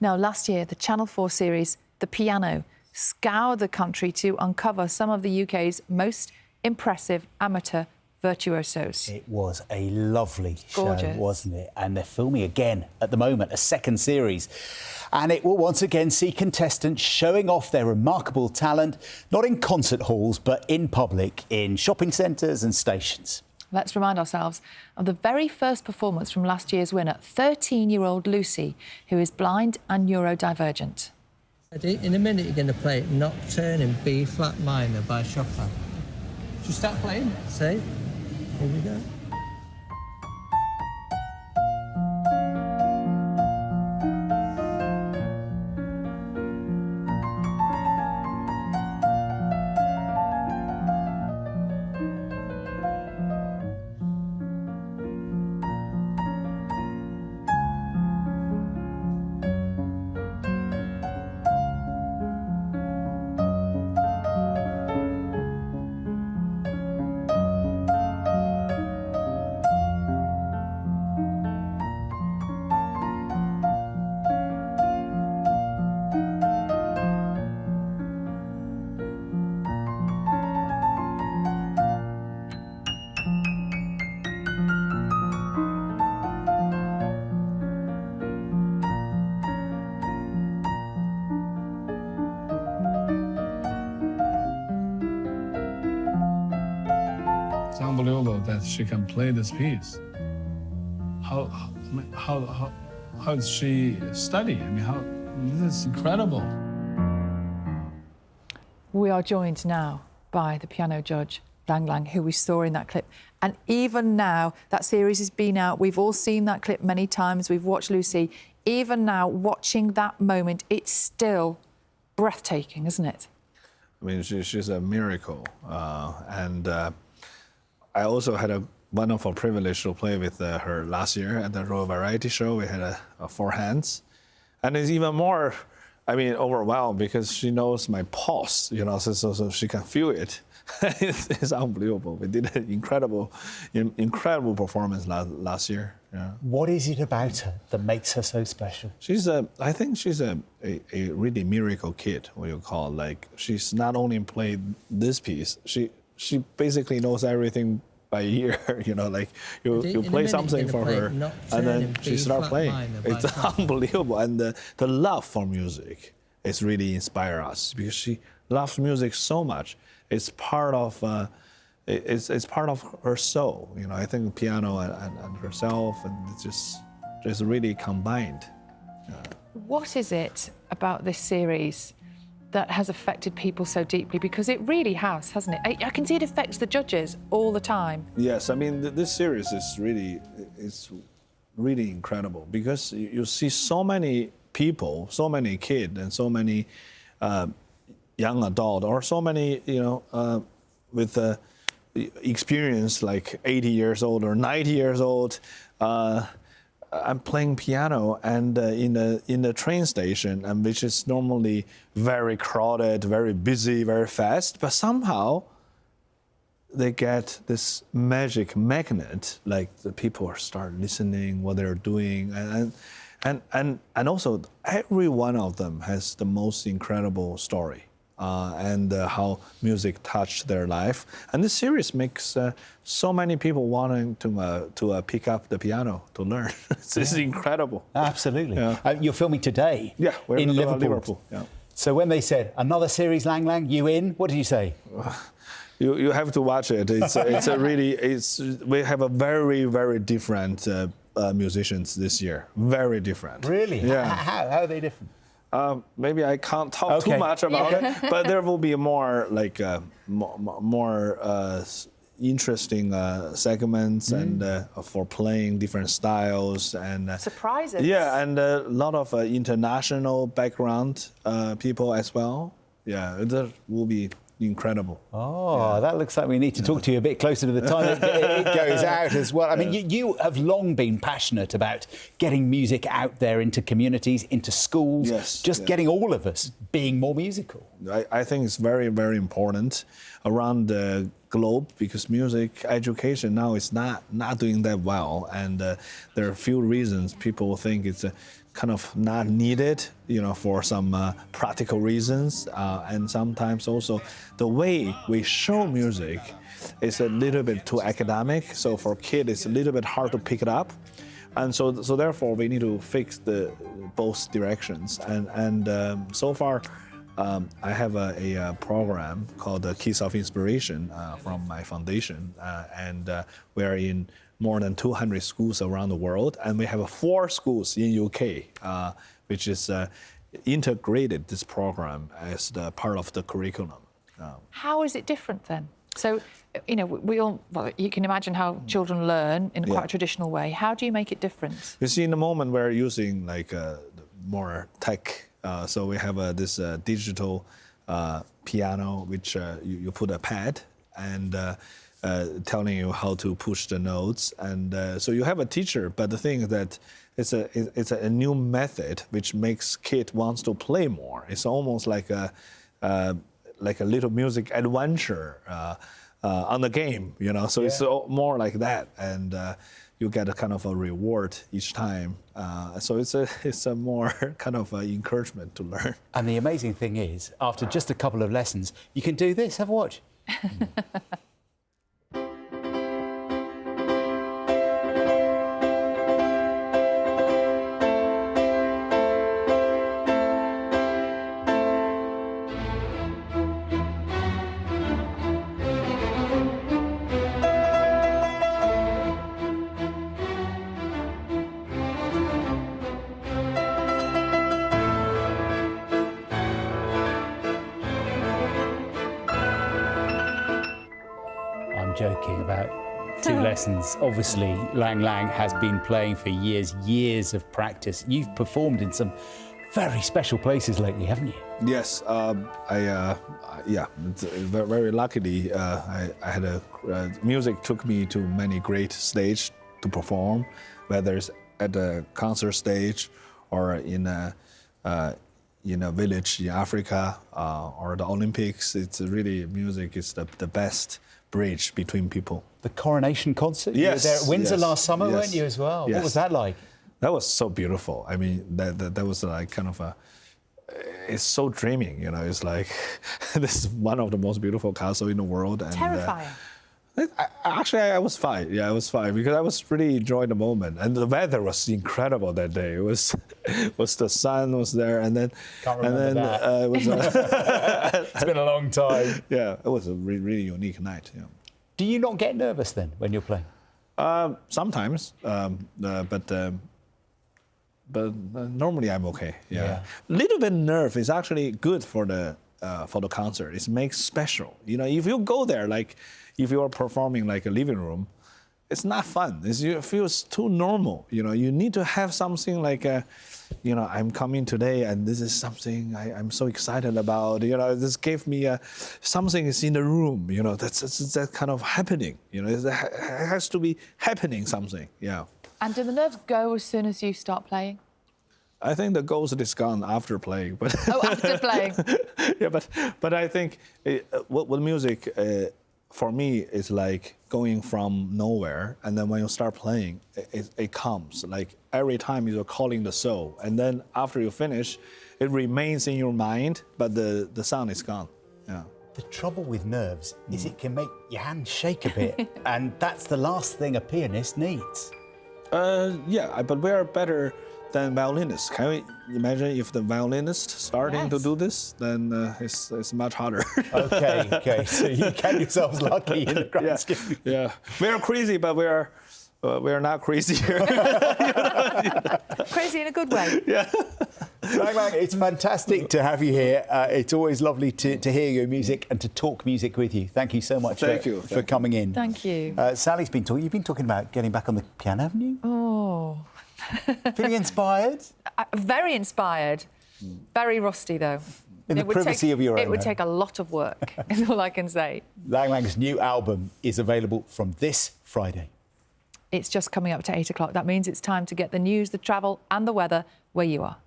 Now, last year, the Channel 4 series, The Piano, scoured the country to uncover some of the UK's most impressive amateur virtuosos. It was a lovely Gorgeous. show, wasn't it? And they're filming again at the moment, a second series. And it will once again see contestants showing off their remarkable talent, not in concert halls, but in public, in shopping centres and stations. Let's remind ourselves of the very first performance from last year's winner, 13-year-old Lucy, who is blind and neurodivergent. In a minute, you're going to play Nocturne in B-flat minor by Chopin. Should you start playing? See? Here we go. It's unbelievable that she can play this piece. How does she study? I mean, this is incredible. We are joined now by the piano judge, Lang Lang, who we saw in that clip. And even now, that series has been out. We've all seen that clip many times. We've watched Lucy. Even now, watching that moment, it's still breathtaking, isn't it? I mean, she's a miracle. I also had a wonderful privilege to play with her last year at the Royal Variety Show. We had four hands. And it's even more, I mean, overwhelmed because she knows my pulse, you know, so she can feel it. It's unbelievable. We did an incredible performance last year. Yeah. What is it about her that makes her so special? I think she's a really miracle kid, what you call. Like, she's not only played this piece, she basically knows everything by ear, you know, like you play something for her and then she starts playing. It's unbelievable. And the love for music is really inspire us because she loves music so much. It's part of it's part of her soul. You know, I think piano and herself, and it's just really combined. What is it about this series that has affected people so deeply? Because it really has, hasn't it? I can see it affects the judges all the time. Yes, I mean, this series is really incredible because you see so many people, so many kids, and so many young adult, or so many, you know, with experience like 80 years old or 90 years old. I'm playing piano and in the train station, and which is normally very crowded, very busy, very fast. But somehow they get this magic magnet, like the people start listening what they're doing, and also every one of them has the most incredible story. And how music touched their life. And this series makes so many people wanting to pick up the piano to learn. It's incredible. Absolutely. Yeah. You're filming today we're in Liverpool. Yeah. So when they said, another series, Lang Lang, you in? What did you say? You have to watch it. We have a very, very different musicians this year. Very different. Really? Yeah. How are they different? Maybe I can't talk too much about it, but there will be more like more interesting segments and for playing different styles and Surprises. Yeah, and a lot of international background people as well. Yeah, that will be incredible. Oh, that looks like we need to talk to you a bit closer to the time it goes out as well. I mean, you have long been passionate about getting music out there into communities, into schools, getting all of us being more musical. I think it's very, very important around the globe because music education now is not doing that well, and there are a few reasons people think it's kind of not needed, for some practical reasons, and sometimes also the way we show music is a little bit too academic. So for kids, it's a little bit hard to pick it up, and so therefore we need to fix both directions. And so far, I have a program called the Keys of Inspiration from my foundation, and we're in more than 200 schools around the world, and we have 4 schools in UK, which is integrated this program as the part of the curriculum. How is it different then? So, you can imagine how children learn in quite a traditional way. How do you make it different? You see, in the moment we're using more tech. So we have this digital piano, which you put a pad and telling you how to push the notes, and so you have a teacher. But the thing is that it's a new method which makes kid wants to play more. It's almost like a little music adventure on the game, So it's more like that, and you get a kind of a reward each time. So it's a more kind of encouragement to learn. And the amazing thing is, after just a couple of lessons, you can do this. Have a watch. Joking about 2 lessons. Obviously, Lang Lang has been playing for years of practice. You've performed in some very special places lately, haven't you? Yes, very luckily, I had music took me to many great stages to perform, whether it's at the concert stage or in a village in Africa or the Olympics. It's really, music is the best bridge between people. The coronation concert? Yes. You were there at Windsor last summer, yes, weren't you, as well? Yes. What was that like? That was so beautiful. I mean, that was like kind of it's so dreaming, It's like, this is one of the most beautiful castles in the world. And, terrifying. I was fine. Yeah, I was fine because I was really enjoying the moment, and the weather was incredible that day. It was the sun was there, and then that. It was. It's been a long time. Yeah, it was a really unique night. Yeah. Do you not get nervous then when you're playing? Sometimes, but normally I'm okay. Yeah. Little bit nerve is actually good for the concert. It makes special. If you go there, like if you are performing like a living room, it's not fun. It feels too normal. You need to have something like I'm coming today and this is something I'm so excited about. This gave me something is in the room. That's that kind of happening. It has to be happening something. Yeah. And do the nerves go as soon as you start playing? I think the ghost is gone after playing. But after playing. Yeah, but I think what music for me is like going from nowhere, and then when you start playing, it comes. Like every time you're calling the soul, and then after you finish, it remains in your mind, but the sound is gone. Yeah. The trouble with nerves is it can make your hand shake a bit, and that's the last thing a pianist needs. Yeah, but we are better than violinists. Can we imagine if the violinist starting to do this, then it's much harder. Okay. So you count yourselves lucky in the grand scheme. Yeah, we are crazy, but we are not crazy here. Crazy in a good way. Yeah. Lang Lang, it's fantastic to have you here. It's always lovely to hear your music and to talk music with you. Thank you so much for coming in. Thank you. Sally's been talking. You've been talking about getting back on the piano, haven't you? Oh. Feeling inspired? Very inspired. Very rusty, though. In the privacy of your own home. It would take a lot of work, is all I can say. Lang Lang's new album is available from this Friday. It's just coming up to 8 o'clock. That means it's time to get the news, the travel and the weather where you are.